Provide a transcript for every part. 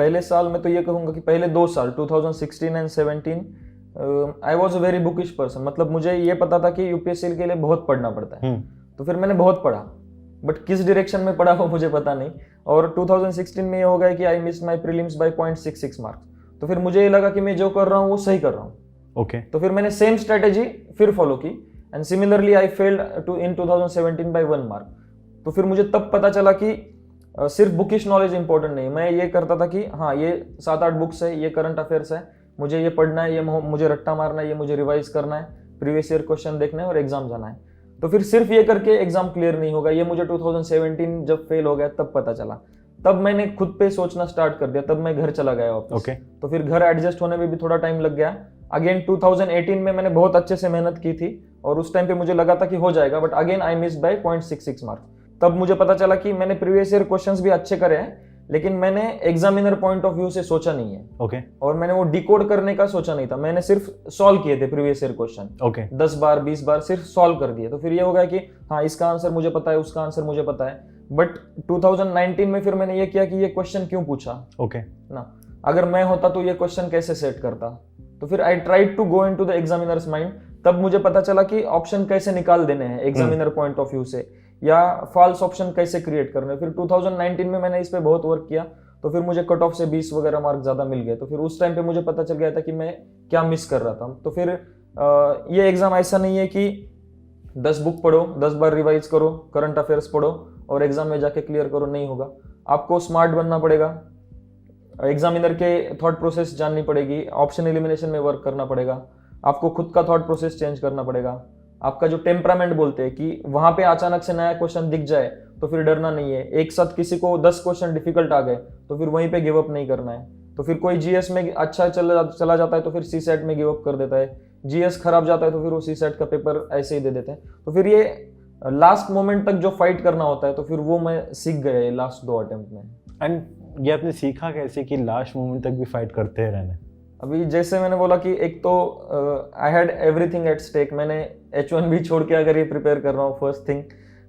पहले साल में तो ये कहूँगा कि पहले 2 साल 2016 and 17 I was a very bookish person, मतलब मुझे ये पता था कि यूपीएससी के लिए बहुत पढ़ना पड़ता है। तो फिर मैंने बहुत पढ़ा, बट किस डायरेक्शन में पढ़ा वो मुझे पता नहीं। और 2016 में ये हो गया कि I miss my prelims by 0.66 marks. तो फिर मुझे ये लगा कि मैं जो कर रहा हूँ वो सही कर रहा हूँ। ओके। तो फिर मैंने सेम स्ट्रेटेजी फिर फॉलो की and similarly I failed in 2017 by 1 mark. तो फिर मुझे तब पता चला कि सिर्फ बुकिश नॉलेज इंपॉर्टेंट नहीं। मैं ये करता था कि हाँ, ये 7-8 बुक्स है, ये करंट अफेयर्स है, मुझे ये पढ़ना है, ये मुझे रट्टा मारना है, ये मुझे रिवाइज करना है, प्रीवियस ईयर क्वेश्चन देखना है और एग्जाम जाना है। तो फिर सिर्फ ये करके एग्जाम क्लियर नहीं होगा, ये मुझे 2017 जब फेल हो गया तब पता चला। तब मैंने खुद पे सोचना स्टार्ट कर दिया, तब मैं घर चला गया वापस। ओके। तो फिर घर एडजस्ट होने में भी थोड़ा टाइम लग गया। अगेन 2018 में मैंने बहुत अच्छे से मेहनत की थी और उस टाइम पे मुझे लगा था कि हो जाएगा, but again I miss by 0.66 marks. तब मुझे पता चला कि मैंने प्रीवियस ईयर क्वेश्चंस भी अच्छे करे हैं, लेकिन मैंने एग्जामिनर पॉइंट ऑफ व्यू से सोचा नहीं है। ओके। और मैंने वो डिकोड करने का सोचा नहीं था, मैंने सिर्फ सॉल्व किए थे प्रीवियस ईयर क्वेश्चन। ओके। 10 बार 20 बार सिर्फ सॉल्व कर दिए। तो फिर ये हो गया कि हाँ, इसका आंसर मुझे पता है, उसका आंसर मुझे पता है। बट 2019 में फिर मैंने ये किया कि ये क्वेश्चन क्यों पूछा। ओके ना, अगर मैं होता तो ये क्वेश्चन कैसे सेट करता। तो फिर I tried to go into the examiner's mind. तब मुझे पता चला कि ऑप्शन कैसे निकाल देने हैं एग्जामिनर पॉइंट ऑफ व्यू से, या फॉल्स ऑप्शन कैसे क्रिएट करने। फिर 2019 में मैंने इस पे बहुत वर्क किया। तो फिर मुझे कट ऑफ से 20 वगैरह मार्क ज्यादा मिल गए। तो फिर उस टाइम पे मुझे पता चल गया था कि मैं क्या मिस कर रहा था। तो फिर ये एग्जाम ऐसा नहीं है कि 10 बुक पढ़ो, 10 बार रिवाइज करो, करंट अफेयर्स पढ़ो और एग्जाम में जाके क्लियर करो, नहीं होगा। आपको स्मार्ट बनना पड़ेगा, एग्जामिनर के थॉट प्रोसेस जाननी पड़ेगी, ऑप्शन एलिमिनेशन में वर्क करना पड़ेगा, आपको खुद का थॉट प्रोसेस चेंज करना पड़ेगा। आपका जो टेम्परामेंट बोलते हैं कि वहां पे अचानक से नया क्वेश्चन दिख जाए तो फिर डरना नहीं है। एक साथ किसी को 10 क्वेश्चन डिफिकल्ट आ गए तो फिर वहीं पे गिव अप नहीं करना है। तो फिर कोई जीएस में अच्छा चला जाता है तो फिर सी सेट में गिव अप कर देता है, जीएस खराब जाता है तो फिर वो सी सेट का पेपर ऐसे ही दे देते हैं। तो फिर ये लास्ट मोमेंट तक जो फाइट करना होता है, तो फिर वो मैं सीख गया लास्ट 2 अटेम्प्ट में। एंड ये आपने सीखा कैसे कि लास्ट मोमेंट तक भी फाइट करते रहना? अभी जैसे मैंने बोला कि एक तो I had everything at stake. मैंने H1 भी छोड़ के अगर ये प्रिपेयर कर रहा हूँ, फर्स्ट थिंग।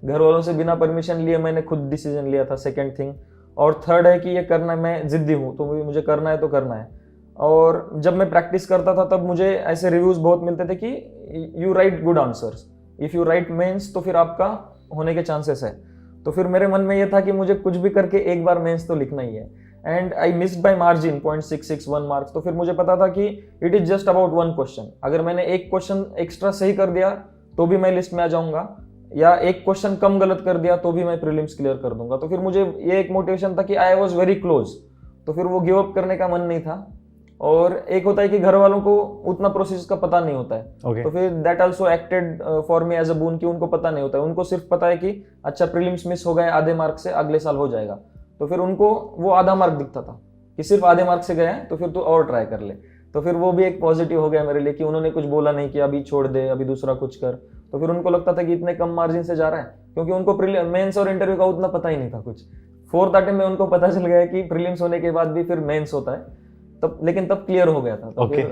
घर वालों से बिना परमिशन लिए मैंने खुद डिसीजन लिया था, सेकंड थिंग। और थर्ड है कि ये करना, मैं जिद्दी हूँ तो मुझे करना है तो करना है। और जब मैं प्रैक्टिस करता था तब मुझे ऐसे रिव्यूज बहुत मिलते थे कि you write good answers, if you write mains तो फिर आपका होने के चांसेस है। तो फिर मेरे मन में ये था कि मुझे कुछ भी करके एक बार मेंस तो लिखना ही है। And I missed bye margin 0.661 marks. तो फिर मुझे पता था कि it is just about 1 question. अगर मैंने एक क्वेश्चन एक्स्ट्रा सही कर दिया तो भी मैं लिस्ट में आ जाऊंगा, या एक क्वेश्चन कम गलत कर दिया तो भी मैं प्रीलिम्स क्लियर कर दूंगा। तो फिर मुझे ये एक मोटिवेशन था कि आई वॉज वेरी क्लोज। तो फिर वो गिव अप करने का मन नहीं था। और एक होता है कि घर वालों को उतना प्रोसेस का पता नहीं होता है। Okay. तो फिर that also acted for me as a boon कि उनको पता नहीं होता है। उनको सिर्फ पता है कि अच्छा प्रीलिम्स मिस हो गए आधे मार्क से, अगले साल हो जाएगा। तो फिर उनको वो आधा मार्क दिखता था कि सिर्फ आधे मार्क से गया है तो फिर तू और ट्राई कर ले। तो फिर वो भी एक पॉजिटिव हो गया मेरे लिए कि उन्होंने कुछ बोला नहीं कि अभी छोड़ दे, अभी दूसरा कुछ कर। तो फिर उनको लगता था कि इतने कम मार्जिन से जा रहा है, क्योंकि उनको मेंस और इंटरव्यू का उतना पता ही नहीं था कुछ। 4th अटेम्प्ट में उनको पता चल गया कि प्रीलिम्स होने के बाद भी फिर मेंस होता है, तब लेकिन तब क्लियर हो गया था। ओके।